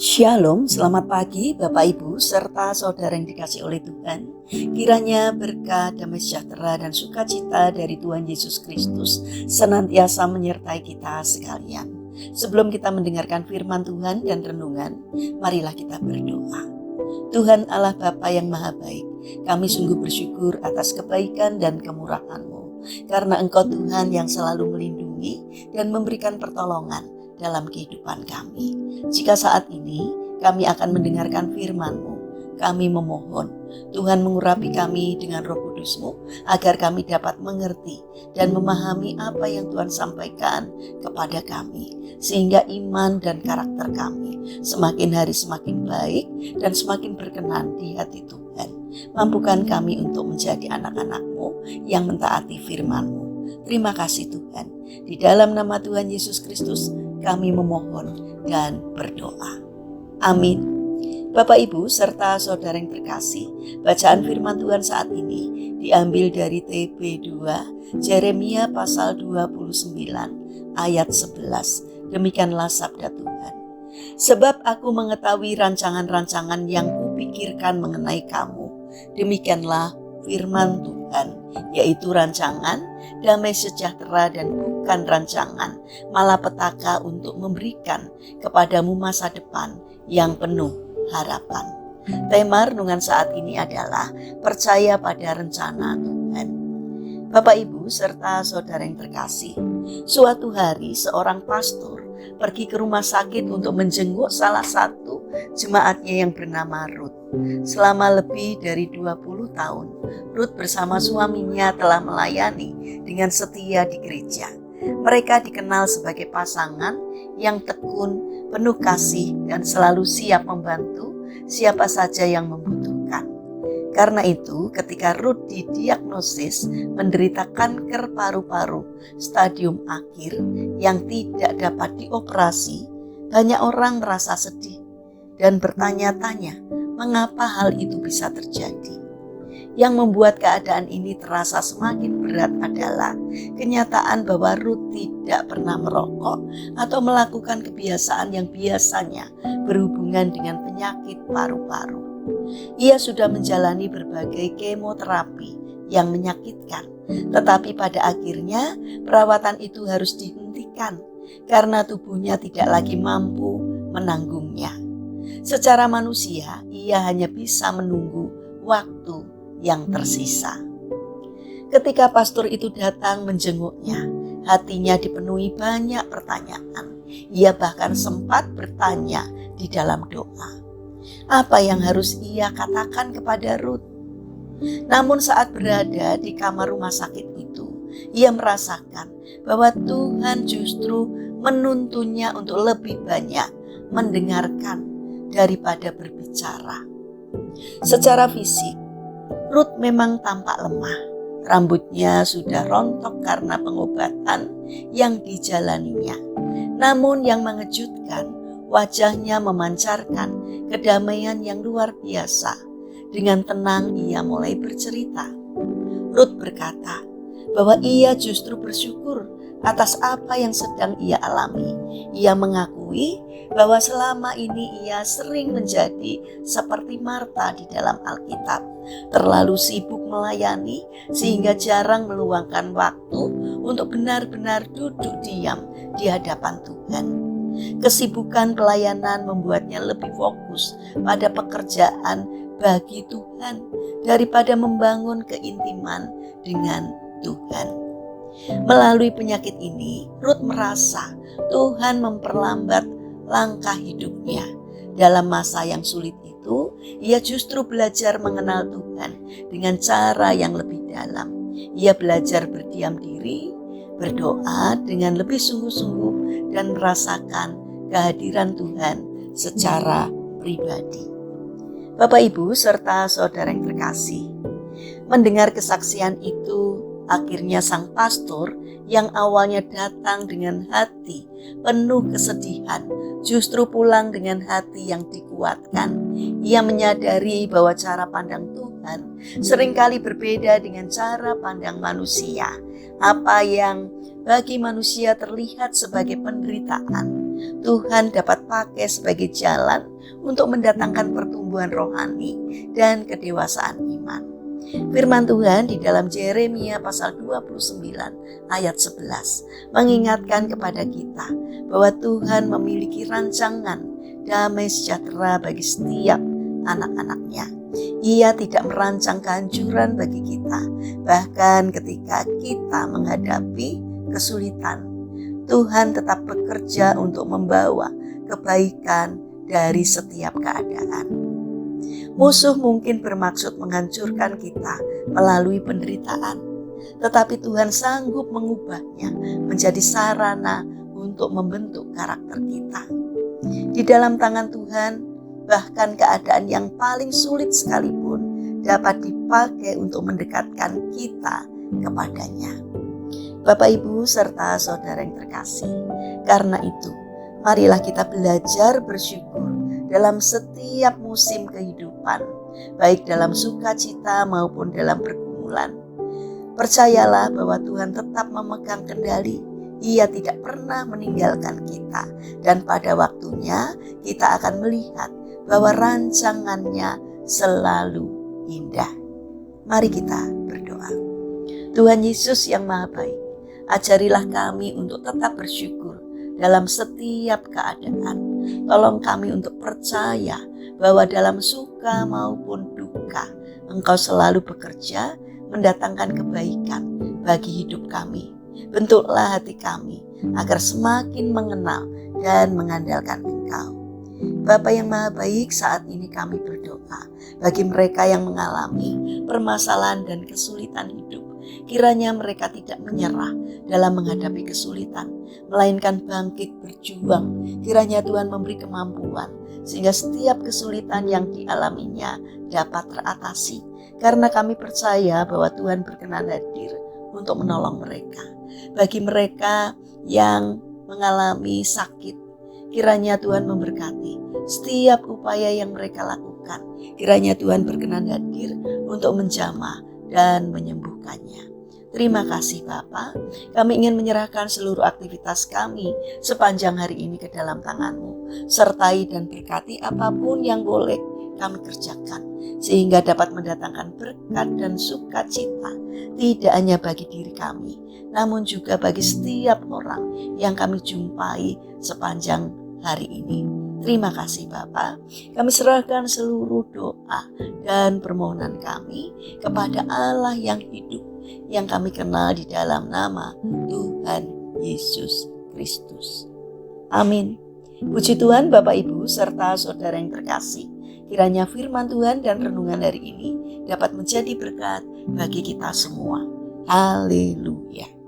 Shalom, selamat pagi Bapak Ibu serta saudara yang dikasih oleh Tuhan. Kiranya berkat, damai sejahtera dan sukacita dari Tuhan Yesus Kristus senantiasa menyertai kita sekalian. Sebelum kita mendengarkan firman Tuhan dan renungan, marilah kita berdoa. Tuhan Allah Bapa yang Maha Baik, kami sungguh bersyukur atas kebaikan dan kemurahan-Mu, karena Engkau Tuhan yang selalu melindungi dan memberikan pertolongan dalam kehidupan kami. Jika saat ini kami akan mendengarkan firman-Mu, kami memohon Tuhan mengurapi kami dengan Roh Kudus-Mu agar kami dapat mengerti dan memahami apa yang Tuhan sampaikan kepada kami, sehingga iman dan karakter kami semakin hari semakin baik dan semakin berkenan di hati Tuhan. Mampukan kami untuk menjadi anak-anak-Mu yang mentaati firman-Mu. Terima kasih Tuhan. Di dalam nama Tuhan Yesus Kristus kami memohon dan berdoa. Amin. Bapak Ibu serta saudara yang terkasih, bacaan firman Tuhan saat ini diambil dari TB2 Yeremia pasal 29 ayat 11. Demikianlah sabda Tuhan. Sebab aku mengetahui rancangan-rancangan yang kupikirkan mengenai kamu. Demikianlah firman Tuhan, yaitu rancangan damai sejahtera dan bukan rancangan malapetaka untuk memberikan kepadamu masa depan yang penuh harapan. Tema renungan saat ini adalah percaya pada rencana Tuhan. Bapak Ibu serta saudara yang terkasih, suatu hari seorang pastor pergi ke rumah sakit untuk menjenguk salah satu jemaatnya yang bernama Ruth. Selama lebih dari 20 tahun, Ruth bersama suaminya telah melayani dengan setia di gereja. Mereka dikenal sebagai pasangan yang tekun, penuh kasih, dan selalu siap membantu siapa saja yang membutuhkan. Karena itu, ketika Ruth didiagnosis menderita kanker paru-paru stadium akhir yang tidak dapat dioperasi, banyak orang merasa sedih dan bertanya-tanya mengapa hal itu bisa terjadi. Yang membuat keadaan ini terasa semakin berat adalah kenyataan bahwa Ruth tidak pernah merokok atau melakukan kebiasaan yang biasanya berhubungan dengan penyakit paru-paru. Ia sudah menjalani berbagai kemoterapi yang menyakitkan, tetapi pada akhirnya perawatan itu harus dihentikan karena tubuhnya tidak lagi mampu menanggungnya. Secara manusia, ia hanya bisa menunggu waktu yang tersisa. Ketika pastor itu datang menjenguknya, hatinya dipenuhi banyak pertanyaan. Ia bahkan sempat bertanya di dalam doa, apa yang harus ia katakan kepada Ruth? Namun saat berada di kamar rumah sakit itu, ia merasakan bahwa Tuhan justru menuntunnya untuk lebih banyak mendengarkan daripada berbicara. Secara fisik, Ruth memang tampak lemah. Rambutnya sudah rontok karena pengobatan yang dijalaninya. Namun yang mengejutkan, wajahnya memancarkan kedamaian yang luar biasa. Dengan tenang ia mulai bercerita. Ruth berkata bahwa ia justru bersyukur atas apa yang sedang ia alami. Ia mengakui bahwa selama ini ia sering menjadi seperti Marta di dalam Alkitab, terlalu sibuk melayani sehingga jarang meluangkan waktu untuk benar-benar duduk diam di hadapan Tuhan. Kesibukan pelayanan membuatnya lebih fokus pada pekerjaan bagi Tuhan daripada membangun keintiman dengan Tuhan. Melalui penyakit ini, Ruth merasa Tuhan memperlambat langkah hidupnya. Dalam masa yang sulit itu, ia justru belajar mengenal Tuhan dengan cara yang lebih dalam. Ia belajar berdiam diri, berdoa dengan lebih sungguh-sungguh, dan merasakan kehadiran Tuhan secara pribadi. Bapak Ibu serta saudara yang terkasih, mendengar kesaksian itu, akhirnya sang pastor yang awalnya datang dengan hati penuh kesedihan justru pulang dengan hati yang dikuatkan. Ia menyadari bahwa cara pandang Tuhan seringkali berbeda dengan cara pandang manusia. Apa yang bagi manusia terlihat sebagai penderitaan, Tuhan dapat pakai sebagai jalan untuk mendatangkan pertumbuhan rohani dan kedewasaan iman. Firman Tuhan di dalam Yeremia pasal 29 ayat 11 mengingatkan kepada kita bahwa Tuhan memiliki rancangan damai sejahtera bagi setiap anak-anaknya. Ia tidak merancang kehancuran bagi kita, bahkan ketika kita menghadapi kesulitan. Tuhan tetap bekerja untuk membawa kebaikan dari setiap keadaan. Musuh mungkin bermaksud menghancurkan kita melalui penderitaan, tetapi Tuhan sanggup mengubahnya menjadi sarana untuk membentuk karakter kita. Di dalam tangan Tuhan, bahkan keadaan yang paling sulit sekalipun dapat dipakai untuk mendekatkan kita kepadanya. Bapak, Ibu, serta saudara yang terkasih, karena itu, marilah kita belajar bersyukur dalam setiap musim kehidupan, baik dalam sukacita maupun dalam pergumulan. Percayalah bahwa Tuhan tetap memegang kendali. Ia tidak pernah meninggalkan kita, dan pada waktunya kita akan melihat bahwa rancangannya selalu indah. Mari kita berdoa. Tuhan Yesus yang Maha Baik, ajarilah kami untuk tetap bersyukur dalam setiap keadaan. Tolong kami untuk percaya bahwa dalam suka maupun duka, Engkau selalu bekerja mendatangkan kebaikan bagi hidup kami. Bentuklah hati kami agar semakin mengenal dan mengandalkan Engkau. Bapa yang Maha Baik, saat ini kami berdoa bagi mereka yang mengalami permasalahan dan kesulitan hidup. Kiranya mereka tidak menyerah dalam menghadapi kesulitan, melainkan bangkit berjuang. Kiranya Tuhan memberi kemampuan sehingga setiap kesulitan yang dialaminya dapat teratasi. Karena kami percaya bahwa Tuhan berkenan hadir untuk menolong mereka. Bagi mereka yang mengalami sakit, kiranya Tuhan memberkati setiap upaya yang mereka lakukan. Kiranya Tuhan berkenan hadir untuk menjamah dan menyembuhkannya. Terima kasih Bapa. Kami ingin menyerahkan seluruh aktivitas kami sepanjang hari ini ke dalam tangan-Mu. Sertai dan berkati apapun yang boleh kami kerjakan, sehingga dapat mendatangkan berkat dan sukacita, tidak hanya bagi diri kami, namun juga bagi setiap orang yang kami jumpai sepanjang hari ini. Terima kasih Bapa. Kami serahkan seluruh doa dan permohonan kami kepada Allah yang hidup, yang kami kenal di dalam nama Tuhan Yesus Kristus. Amin. Puji Tuhan Bapak Ibu serta saudara yang terkasih. Kiranya firman Tuhan dan renungan hari ini dapat menjadi berkat bagi kita semua. Haleluya.